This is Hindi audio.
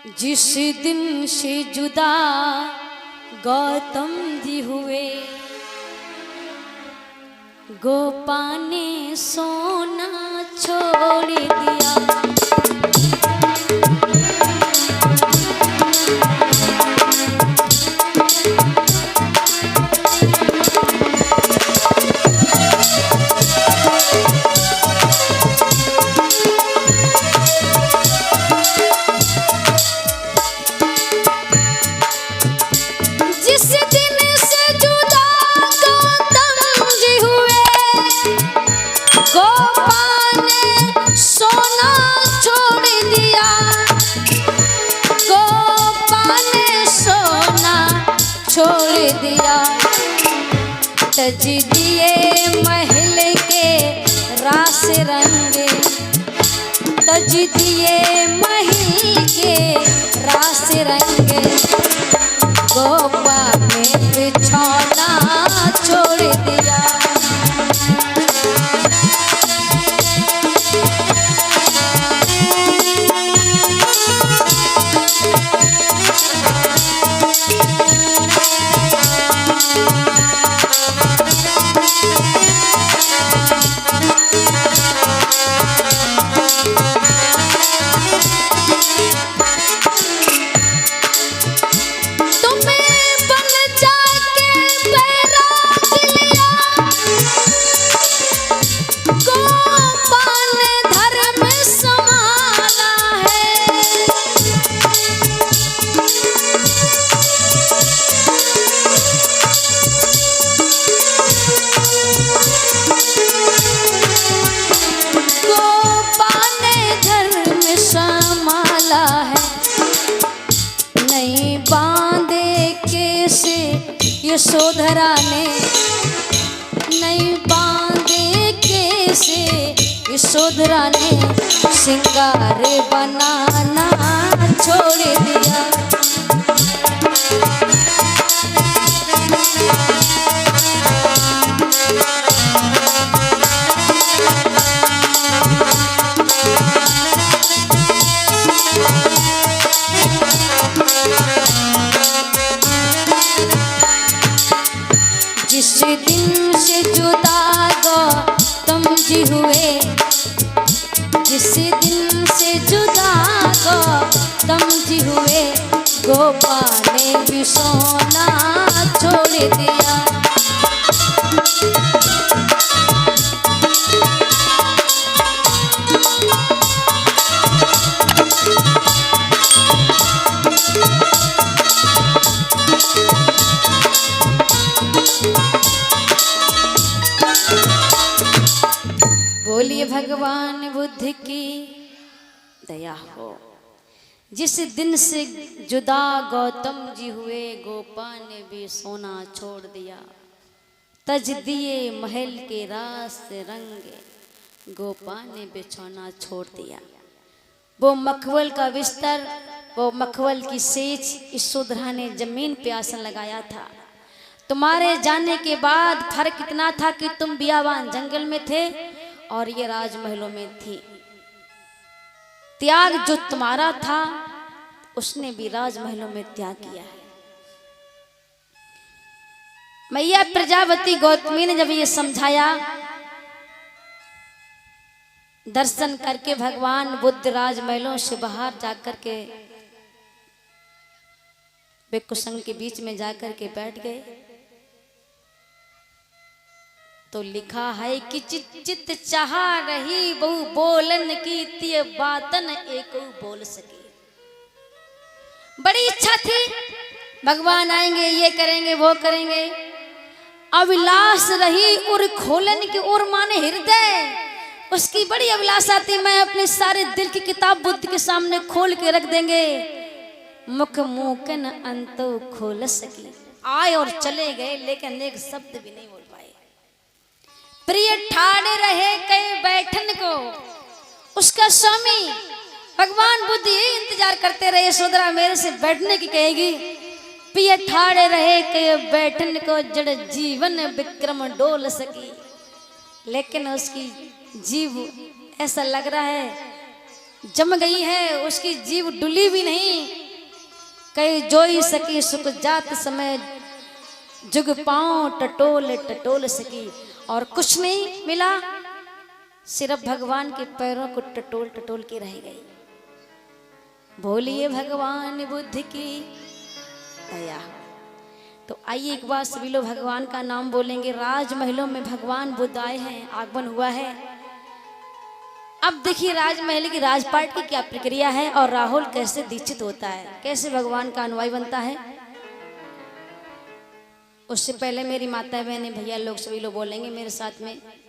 जिस दिन से जुदा गौतम जी हुए, गोपा ने सोना छोड़ दिया। छोड़ दिया तज दिए महल के रास रंगे, तज दिए महल के रास रंगे, गोपा में बिछौना छोड़ दिया। यशोधरा ने नहीं बांधे कैसे, यशोधरा ने श्रृंगार बनाना छोड़ दिया। जिस दिन से जुदा गौतम जी हुए, जिस दिन से जुदा गौतम जी हुए, गोपा ने भी सोना छोड़ दिया। बोलिए भगवान बुद्ध की दया हो। जिस दिन से जुदा गौतम जी हुए, गोपा ने भी सोना छोड़ दिया, तज दिए महल के रास रंगे, गोपा ने बिछौना छोड़ दिया। वो मखमल का बिस्तर, वो मखमल की सेज यशोधरा ने जमीन पे आसन लगाया था। तुम्हारे जाने के बाद फर्क इतना था कि तुम बियाबान जंगल में थे और ये राजमहलों में थी। त्याग जो तुम्हारा था उसने भी राजमहलों में त्याग किया है। मैया प्रजापति गौतमी ने जब ये समझाया, दर्शन करके भगवान बुद्ध राजमहलों से बाहर जाकर के वे कुसंग के बीच में जाकर के बैठ गए, तो लिखा है कि चित चाह रही बहु बोलन की तिय बातन एक बोल सके। बड़ी इच्छा थी भगवान आएंगे, ये करेंगे वो करेंगे, अभिलाष रही और खोलन की ओर माने हृदय, उसकी बड़ी अभिलाषा थी मैं अपने सारे दिल की किताब बुद्ध के सामने खोल के रख देंगे, मुख मुकन अंत खोल सकी। आए और चले गए लेकिन एक शब्द भी नहीं बोल पाए। प्रिय ठाड़े रहे कई बैठन को, उसका स्वामी भगवान बुद्ध ये इंतजार करते रहे यशोधरा मेरे से बैठने की कहेगी। प्रिय ठाड़े रहे कई बैठन को, जड़ जीवन विक्रम डोल सकी, लेकिन उसकी जीव ऐसा लग रहा है जम गई है, उसकी जीव डुली भी नहीं। कई जोई सकी सुख जात समय, जुग पांव टटोल टटोल सकी। और कुछ नहीं मिला, सिर्फ भगवान के पैरों को टटोल टटोल के रह गई। बोलिए भगवान बुद्ध की दया। तो आइए एक बार सभी लोग भगवान का नाम बोलेंगे। राजमहलों में भगवान बुद्ध आए हैं, आगमन हुआ है। अब देखिए राजमहल की राजपाट की क्या प्रक्रिया है और राहुल कैसे दीक्षित होता है, कैसे भगवान का अनुयायी बनता है। उससे पहले मेरी माता बहनें भैया लोग सभी लोग बोलेंगे मेरे साथ में।